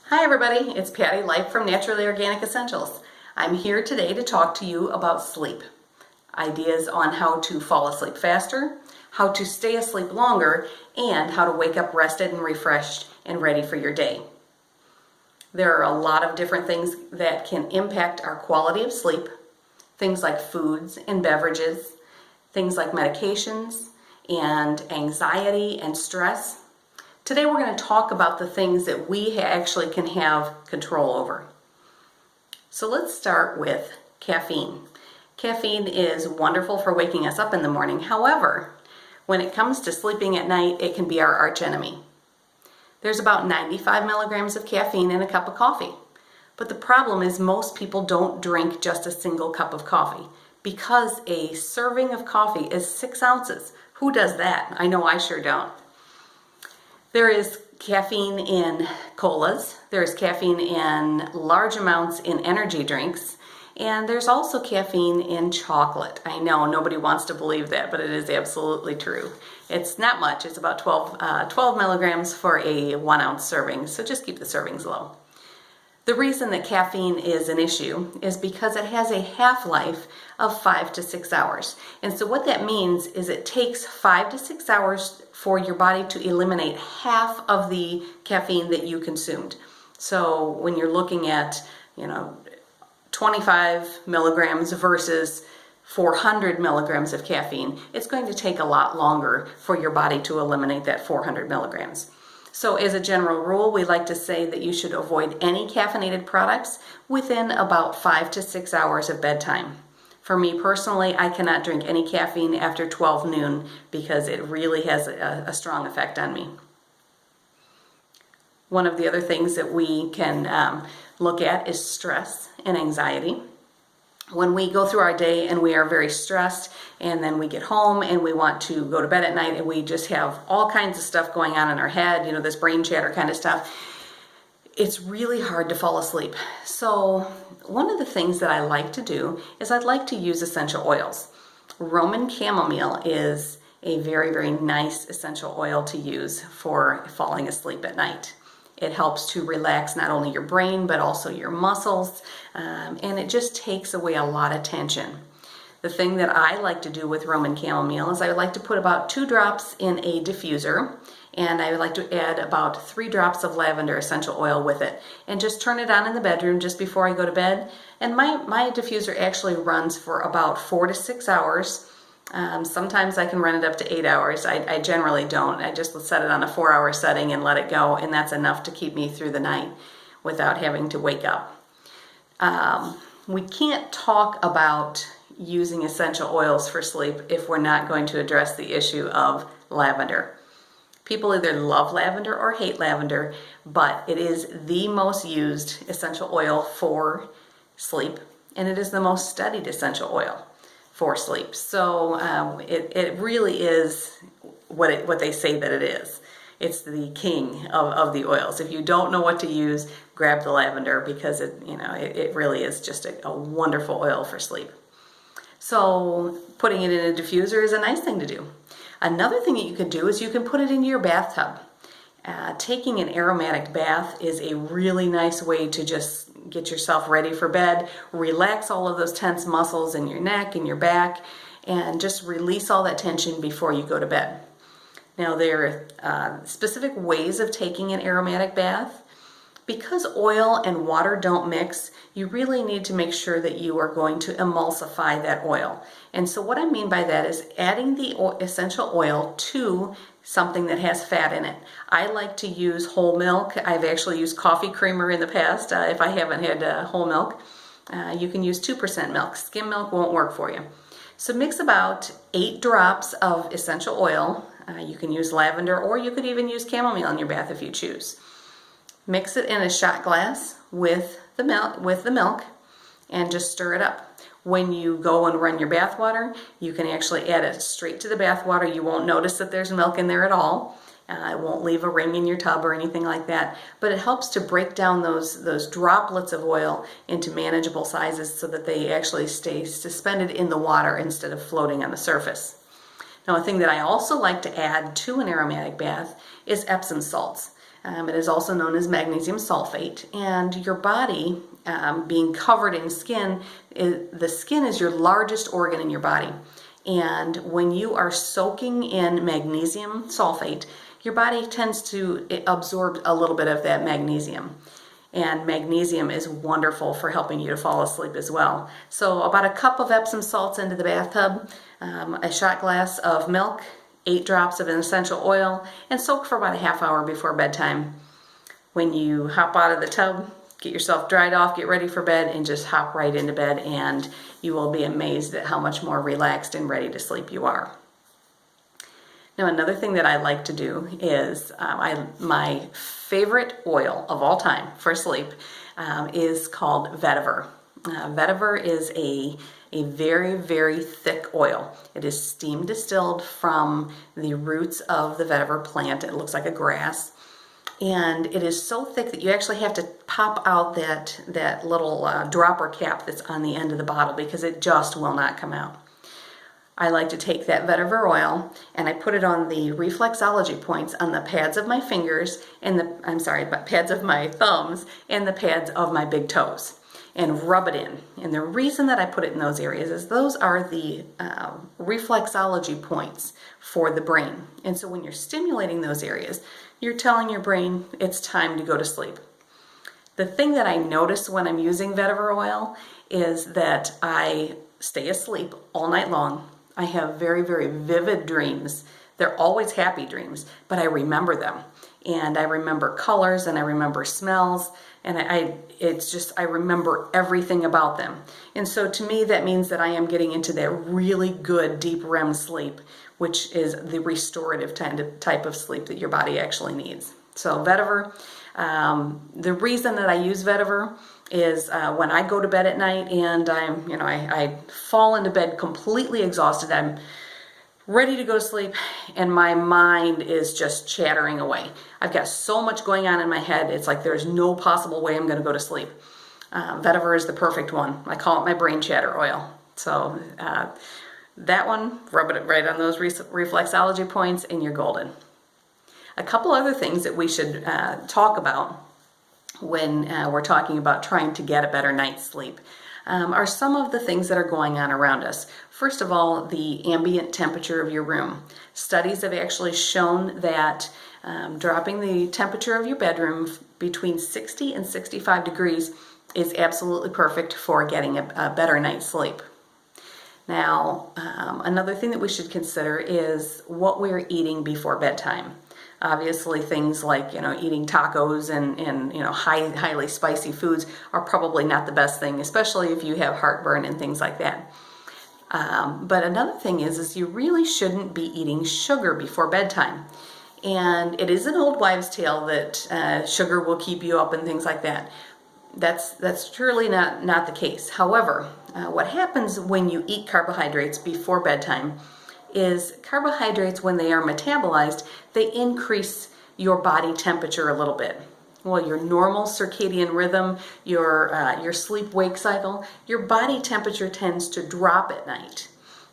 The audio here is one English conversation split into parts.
Hi everybody, it's Patty Life from Naturally Organic Essentials. I'm here today to talk to you about sleep. Ideas on how to fall asleep faster, how to stay asleep longer, and how to wake up rested and refreshed and ready for your day. There are a lot of different things that can impact our quality of sleep. Things like foods and beverages, things like medications, and anxiety and stress. Today we're going to talk about the things that we actually can have control over. So let's start with caffeine. Caffeine is wonderful for waking us up in the morning. However, when it comes to sleeping at night, it can be our arch enemy. There's about 95 milligrams of caffeine in a cup of coffee. But the problem is most people don't drink just a single cup of coffee because a serving of coffee is 6 ounces. Who does that? I know I sure don't. There is caffeine in colas, there's caffeine in large amounts in energy drinks, and there's also caffeine in chocolate. I know nobody wants to believe that, but it is absolutely true. It's not much, it's about 12 milligrams for a 1 ounce serving, so just keep the servings low. The reason that caffeine is an issue is because it has a half-life of 5 to 6 hours. And so what that means is it takes 5 to 6 hours for your body to eliminate half of the caffeine that you consumed. So when you're looking at, 25 milligrams versus 400 milligrams of caffeine, it's going to take a lot longer for your body to eliminate that 400 milligrams. So as a general rule, we like to say that you should avoid any caffeinated products within about 5 to 6 hours of bedtime. For me personally, I cannot drink any caffeine after 12 noon because it really has a strong effect on me. One of the other things that we can look at is stress and anxiety. When we go through our day and we are very stressed and then we get home and we want to go to bed at night and we just have all kinds of stuff going on in our head, this brain chatter kind of stuff, it's really hard to fall asleep. So one of the things that I like to do is I'd like to use essential oils. Roman chamomile is a very, very nice essential oil to use for falling asleep at night. It helps to relax not only your brain, but also your muscles, and it just takes away a lot of tension. The thing that I like to do with Roman chamomile is I would like to put about 2 drops in a diffuser, and I would like to add about 3 drops of lavender essential oil with it, and just turn it on in the bedroom just before I go to bed. And my diffuser actually runs for about 4 to 6 hours. Sometimes I can run it up to 8 hours. I generally don't. I just set it on a 4-hour setting and let it go, and that's enough to keep me through the night without having to wake up. We can't talk about using essential oils for sleep if we're not going to address the issue of lavender. People either love lavender or hate lavender, but it is the most used essential oil for sleep, and it is the most studied essential oil for sleep. So it really is what they say that it is. It's the king of the oils. If you don't know what to use, grab the lavender because it really is just a wonderful oil for sleep. So putting it in a diffuser is a nice thing to do. Another thing that you can do is you can put it into your bathtub. Taking an aromatic bath is a really nice way to just get yourself ready for bed, relax all of those tense muscles in your neck and your back, and just release all that tension before you go to bed. Now there are specific ways of taking an aromatic bath. Because oil and water don't mix, you really need to make sure that you are going to emulsify that oil. And so what I mean by that is adding the essential oil to something that has fat in it. I like to use whole milk. I've actually used coffee creamer in the past if I haven't had whole milk. You can use 2% milk. Skim milk won't work for you. So mix about 8 drops of essential oil. You can use lavender, or you could even use chamomile in your bath if you choose. Mix it in a shot glass with the milk and just stir it up. When you go and run your bath water, you can actually add it straight to the bath water. You won't notice that there's milk in there at all. It won't leave a ring in your tub or anything like that, but it helps to break down those droplets of oil into manageable sizes so that they actually stay suspended in the water instead of floating on the surface. Now, a thing that I also like to add to an aromatic bath is Epsom salts. It is also known as magnesium sulfate. And your body, being covered in skin, the skin is your largest organ in your body. And when you are soaking in magnesium sulfate, your body tends to absorb a little bit of that magnesium. And magnesium is wonderful for helping you to fall asleep as well. So about a cup of Epsom salts into the bathtub, a shot glass of milk, 8 drops of an essential oil, and soak for about a half hour before bedtime. When you hop out of the tub, get yourself dried off, get ready for bed, and just hop right into bed, and you will be amazed at how much more relaxed and ready to sleep you are. Now, another thing that I like to do is my favorite oil of all time for sleep is called vetiver. Vetiver is a very, very thick oil. It is steam distilled from the roots of the vetiver plant. It looks like a grass. And it is so thick that you actually have to pop out that little dropper cap that's on the end of the bottle because it just will not come out. I like to take that vetiver oil and I put it on the reflexology points on the pads of my fingers and pads of my thumbs and the pads of my big toes and rub it in. And the reason that I put it in those areas is those are the reflexology points for the brain. And so when you're stimulating those areas, you're telling your brain it's time to go to sleep. The thing that I notice when I'm using vetiver oil is that I stay asleep all night long. I have very, very vivid dreams. They're always happy dreams, but I remember them. And I remember colors and I remember smells and I remember everything about them. And so to me, that means that I am getting into that really good deep REM sleep, which is the restorative type of sleep that your body actually needs. So vetiver, the reason that I use vetiver is when I go to bed at night and I fall into bed completely exhausted. I'm ready to go to sleep and my mind is just chattering away. I've got so much going on in my head. It's like there's no possible way I'm going to go to sleep. Vetiver is the perfect one. I call it my brain chatter oil. So that one, rub it right on those reflexology points and you're golden. A couple other things that we should talk about when we're talking about trying to get a better night's sleep are some of the things that are going on around us. First of all, the ambient temperature of your room. Studies have actually shown that dropping the temperature of your bedroom between 60 and 65 degrees is absolutely perfect for getting a better night's sleep. Now, another thing that we should consider is what we're eating before bedtime. Obviously, things like eating tacos and highly spicy foods are probably not the best thing, especially if you have heartburn and things like that. But another thing is you really shouldn't be eating sugar before bedtime. And it is an old wives' tale that sugar will keep you up and things like that. That's truly not the case. However, what happens when you eat carbohydrates before bedtime is carbohydrates, when they are metabolized, they increase your body temperature a little bit. Well, your normal circadian rhythm, your sleep-wake cycle, your body temperature tends to drop at night.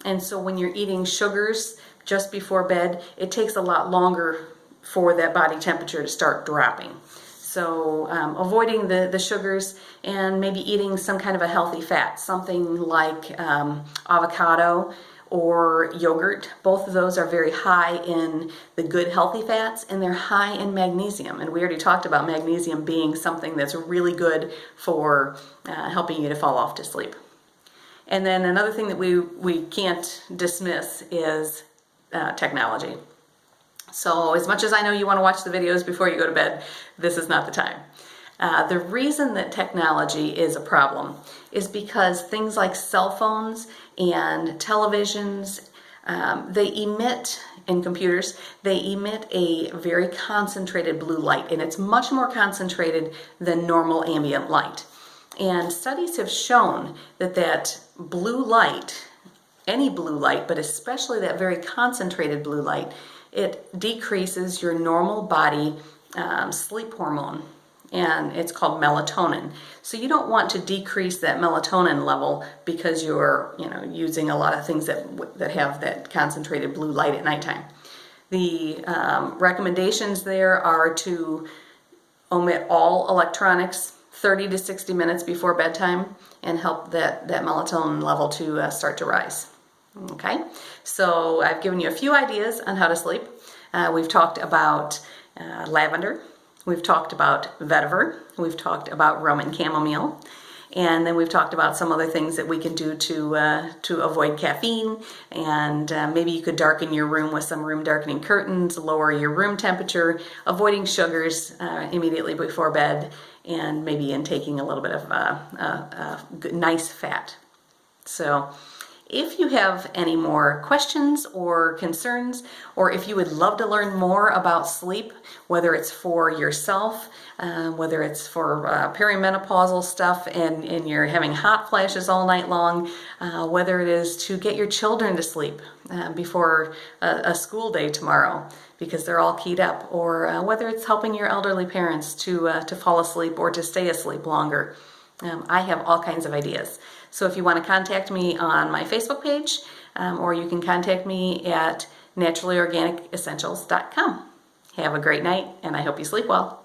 And so when you're eating sugars just before bed, it takes a lot longer for that body temperature to start dropping. So avoiding the sugars and maybe eating some kind of a healthy fat, something like avocado or yogurt. Both of those are very high in the good healthy fats and they're high in magnesium. And we already talked about magnesium being something that's really good for helping you to fall off to sleep. And then another thing that we can't dismiss is technology. So as much as I know you want to watch the videos before you go to bed, this is not the time. The reason that technology is a problem is because things like cell phones and televisions, and computers, they emit a very concentrated blue light, and it's much more concentrated than normal ambient light. And studies have shown that blue light, any blue light, but especially that very concentrated blue light, it decreases your normal body sleep hormone, and it's called melatonin. So you don't want to decrease that melatonin level because you're using a lot of things that have that concentrated blue light at nighttime. The recommendations there are to omit all electronics 30 to 60 minutes before bedtime and help that melatonin level to start to rise. Okay, so I've given you a few ideas on how to sleep. We've talked about lavender, we've talked about vetiver, we've talked about Roman chamomile, and then we've talked about some other things that we can do to avoid caffeine, and maybe you could darken your room with some room darkening curtains, lower your room temperature, avoiding sugars immediately before bed, and maybe intaking a little bit of nice fat. So if you have any more questions or concerns, or if you would love to learn more about sleep, whether it's for yourself, whether it's for perimenopausal stuff and you're having hot flashes all night long, whether it is to get your children to sleep before a school day tomorrow because they're all keyed up, or whether it's helping your elderly parents to fall asleep or to stay asleep longer. I have all kinds of ideas. So if you want to contact me on my Facebook page, or you can contact me at naturallyorganicessentials.com. Have a great night, and I hope you sleep well.